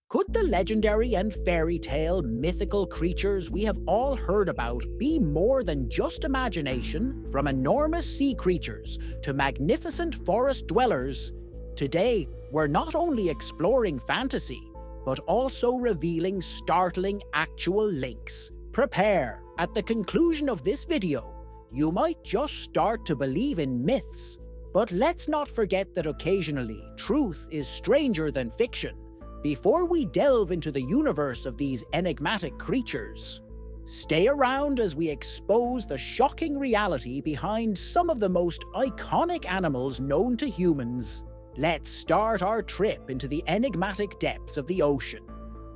Could the legendary and fairy tale mythical creatures we have all heard about be more than just imagination? From enormous sea creatures to magnificent forest dwellers, today we're not only exploring fantasy, but also revealing startling actual links. Prepare! At the conclusion of this video, you might just start to believe in myths. But let's not forget that occasionally, truth is stranger than fiction. Before we delve into the universe of these enigmatic creatures, stay around as we expose the shocking reality behind some of the most iconic animals known to humans. Let's start our trip into the enigmatic depths of the ocean,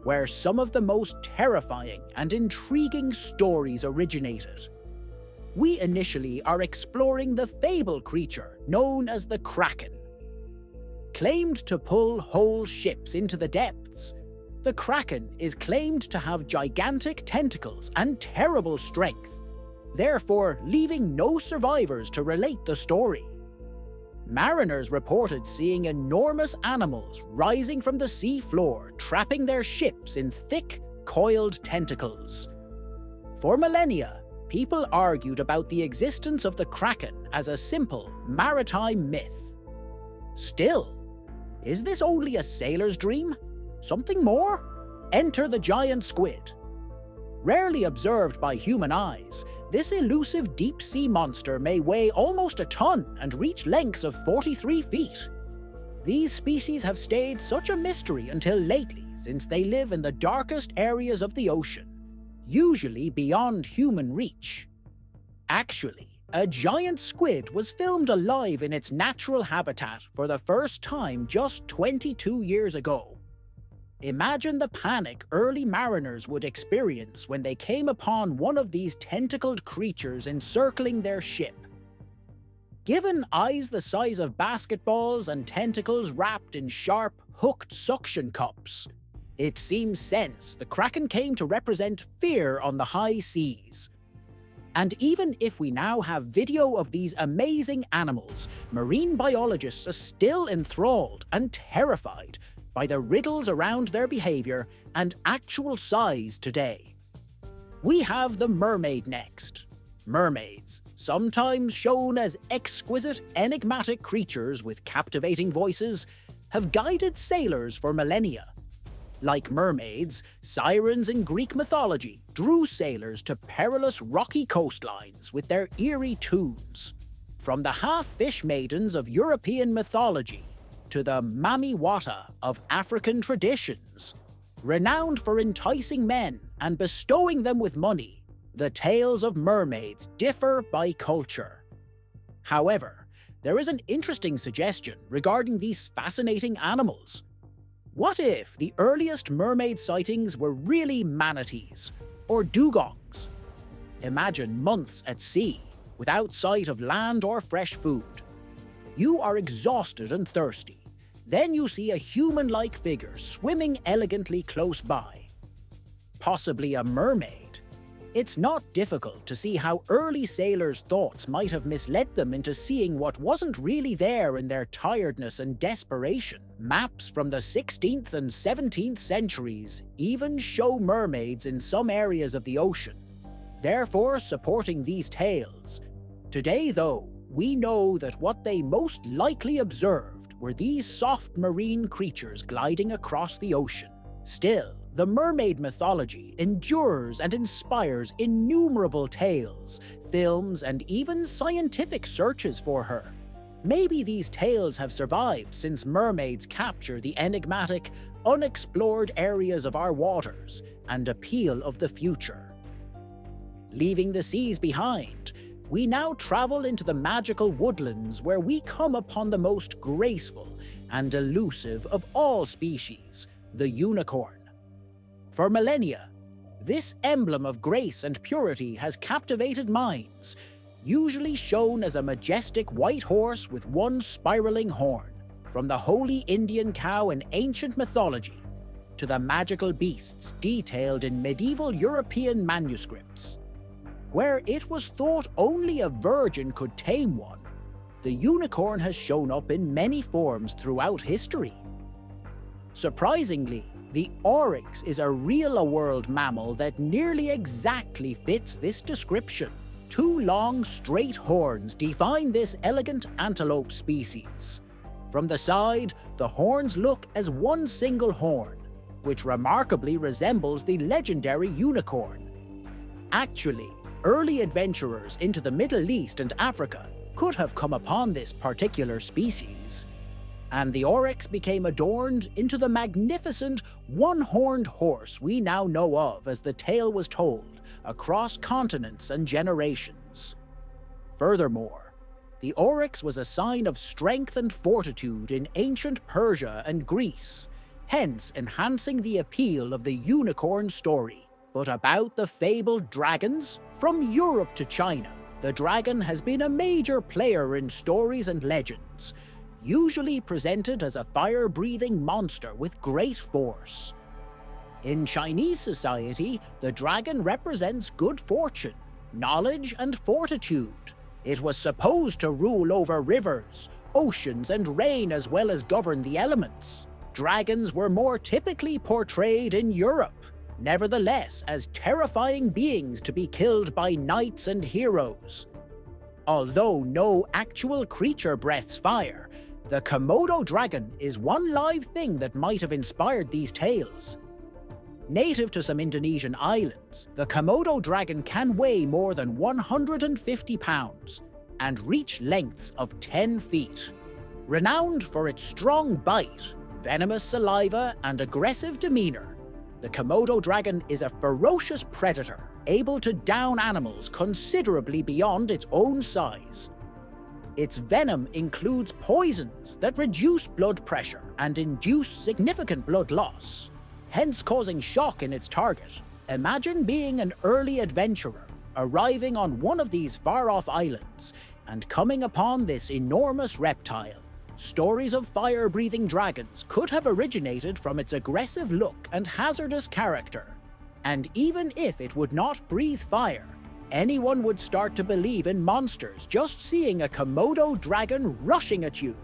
where some of the most terrifying and intriguing stories originated. We initially are exploring the fable creature known as the Kraken. Claimed to pull whole ships into the depths, the Kraken is claimed to have gigantic tentacles and terrible strength, therefore leaving no survivors to relate the story. Mariners reported seeing enormous animals rising from the sea floor, trapping their ships in thick, coiled tentacles. For millennia, people argued about the existence of the Kraken as a simple maritime myth. Still, is this only a sailor's dream? Something more? Enter the giant squid. Rarely observed by human eyes, this elusive deep-sea monster may weigh almost a ton and reach lengths of 43 feet. These species have stayed such a mystery until lately, since they live in the darkest areas of the ocean, usually beyond human reach. Actually, a giant squid was filmed alive in its natural habitat for the first time just 22 years ago. Imagine the panic early mariners would experience when they came upon one of these tentacled creatures encircling their ship. Given eyes the size of basketballs and tentacles wrapped in sharp, hooked suction cups, it seems sense the Kraken came to represent fear on the high seas. And even if we now have video of these amazing animals, marine biologists are still enthralled and terrified by the riddles around their behavior and actual size today. We have the mermaid next. Mermaids, sometimes shown as exquisite, enigmatic creatures with captivating voices, have guided sailors for millennia. Like mermaids, sirens in Greek mythology drew sailors to perilous rocky coastlines with their eerie tunes. From the half-fish maidens of European mythology to the mamiwata of African traditions, renowned for enticing men and bestowing them with money, the tales of mermaids differ by culture. However, there is an interesting suggestion regarding these fascinating animals. What if the earliest mermaid sightings were really manatees, or dugongs? Imagine months at sea, without sight of land or fresh food. You are exhausted and thirsty. Then you see a human-like figure swimming elegantly close by. Possibly a mermaid. It's not difficult to see how early sailors' thoughts might have misled them into seeing what wasn't really there in their tiredness and desperation. Maps from the 16th and 17th centuries even show mermaids in some areas of the ocean, therefore supporting these tales. Today, though, we know that what they most likely observed were these soft marine creatures gliding across the ocean. Still, the mermaid mythology endures and inspires innumerable tales, films, and even scientific searches for her. Maybe these tales have survived since mermaids capture the enigmatic, unexplored areas of our waters and appeal of the future. Leaving the seas behind, we now travel into the magical woodlands where we come upon the most graceful and elusive of all species, the unicorn. For millennia, this emblem of grace and purity has captivated minds, usually shown as a majestic white horse with one spiraling horn. From the holy Indian cow in ancient mythology to the magical beasts detailed in medieval European manuscripts, where it was thought only a virgin could tame one, the unicorn has shown up in many forms throughout history. Surprisingly, The oryx is a real-world mammal that nearly exactly fits this description. Two long, straight horns define this elegant antelope species. From the side, the horns look as one single horn, which remarkably resembles the legendary unicorn. Actually, early adventurers into the Middle East and Africa could have come upon this particular species, and the oryx became adorned into the magnificent one-horned horse we now know of as the tale was told across continents and generations. Furthermore, the oryx was a sign of strength and fortitude in ancient Persia and Greece, hence enhancing the appeal of the unicorn story. But about the fabled dragons? From Europe to China, the dragon has been a major player in stories and legends, usually presented as a fire-breathing monster with great force. In Chinese society, the dragon represents good fortune, knowledge, and fortitude. It was supposed to rule over rivers, oceans, and rain as well as govern the elements. Dragons were more typically portrayed in Europe, nevertheless as terrifying beings to be killed by knights and heroes. Although no actual creature breathes fire, the Komodo dragon is one live thing that might have inspired these tales. Native to some Indonesian islands, the Komodo dragon can weigh more than 150 pounds and reach lengths of 10 feet. Renowned for its strong bite, venomous saliva, and aggressive demeanor, the Komodo dragon is a ferocious predator, able to down animals considerably beyond its own size. Its venom includes poisons that reduce blood pressure and induce significant blood loss, hence causing shock in its target. Imagine being an early adventurer, arriving on one of these far-off islands and coming upon this enormous reptile. Stories of fire-breathing dragons could have originated from its aggressive look and hazardous character. And even if it would not breathe fire, anyone would start to believe in monsters just seeing a Komodo dragon rushing at you.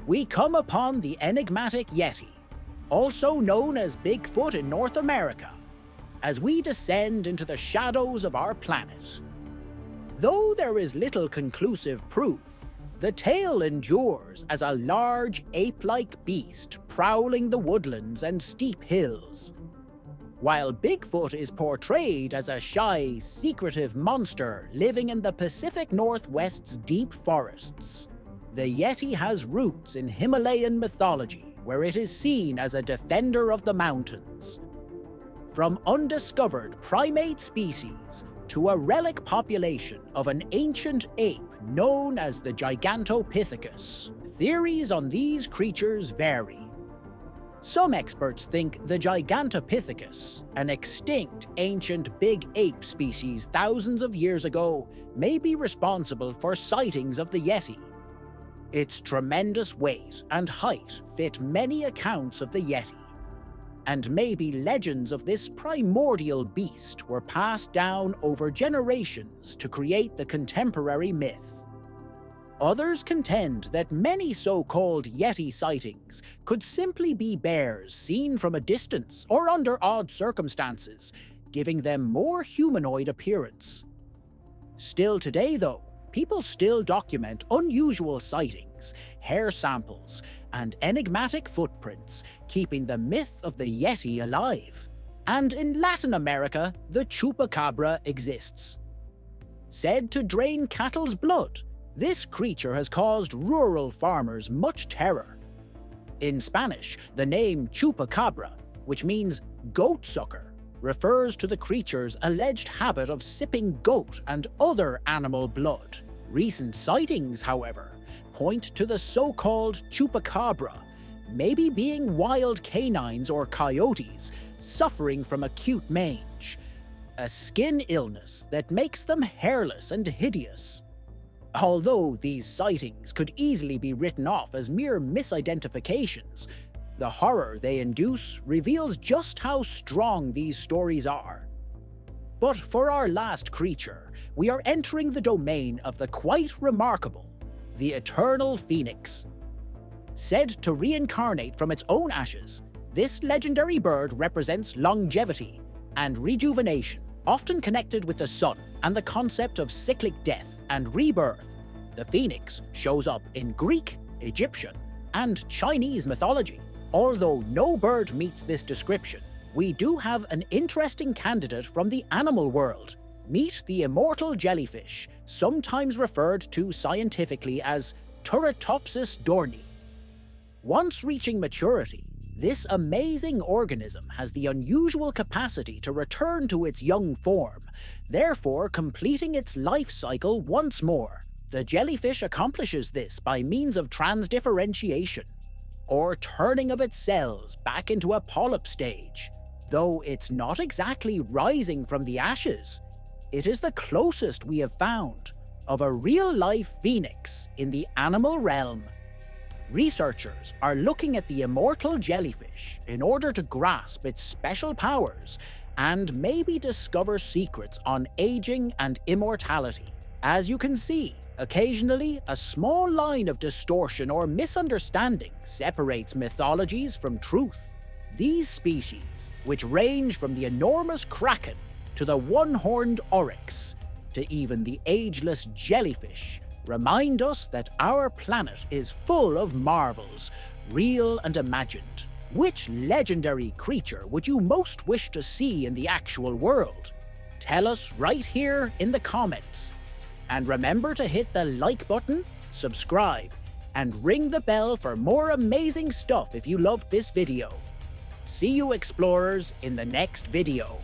We come upon the enigmatic Yeti, also known as Bigfoot in North America, as we descend into the shadows of our planet. Though there is little conclusive proof, the tale endures as a large ape-like beast prowling the woodlands and steep hills. While Bigfoot is portrayed as a shy, secretive monster living in the Pacific Northwest's deep forests, the Yeti has roots in Himalayan mythology, where it is seen as a defender of the mountains. From undiscovered primate species to a relic population of an ancient ape known as the Gigantopithecus, theories on these creatures vary. Some experts think the Gigantopithecus, an extinct ancient big ape species thousands of years ago, may be responsible for sightings of the Yeti. Its tremendous weight and height fit many accounts of the Yeti, and maybe legends of this primordial beast were passed down over generations to create the contemporary myth. Others contend that many so-called Yeti sightings could simply be bears seen from a distance or under odd circumstances, giving them more humanoid appearance. Still today, though, people still document unusual sightings, hair samples, and enigmatic footprints, keeping the myth of the Yeti alive. And in Latin America, the Chupacabra exists. Said to drain cattle's blood, this creature has caused rural farmers much terror. In Spanish, the name Chupacabra, which means goat-sucker, refers to the creature's alleged habit of sipping goat and other animal blood. Recent sightings, however, point to the so-called Chupacabra maybe being wild canines or coyotes suffering from acute mange, a skin illness that makes them hairless and hideous. Although these sightings could easily be written off as mere misidentifications, the horror they induce reveals just how strong these stories are. But for our last creature, we are entering the domain of the quite remarkable, the eternal phoenix. Said to reincarnate from its own ashes, This legendary bird represents longevity and rejuvenation, often connected with the sun and the concept of cyclic death and rebirth. The phoenix shows up in Greek, Egyptian, and Chinese mythology. Although no bird meets this description, we do have an interesting candidate from the animal world. Meet the immortal jellyfish, sometimes referred to scientifically as Turritopsis dohrnii. Once reaching maturity, this amazing organism has the unusual capacity to return to its young form, therefore completing its life cycle once more. The jellyfish accomplishes this by means of transdifferentiation, or turning of its cells back into a polyp stage. Though it's not exactly rising from the ashes, it is the closest we have found of a real-life phoenix in the animal realm. Researchers are looking at the immortal jellyfish in order to grasp its special powers and maybe discover secrets on aging and immortality. As you can see, occasionally a small line of distortion or misunderstanding separates mythologies from truth. These species, which range from the enormous Kraken to the one-horned oryx, to even the ageless jellyfish, remind us that our planet is full of marvels, real and imagined. Which legendary creature would you most wish to see in the actual world? Tell us right here in the comments. And remember to hit the like button, subscribe, and ring the bell for more amazing stuff if you loved this video. See you explorers in the next video.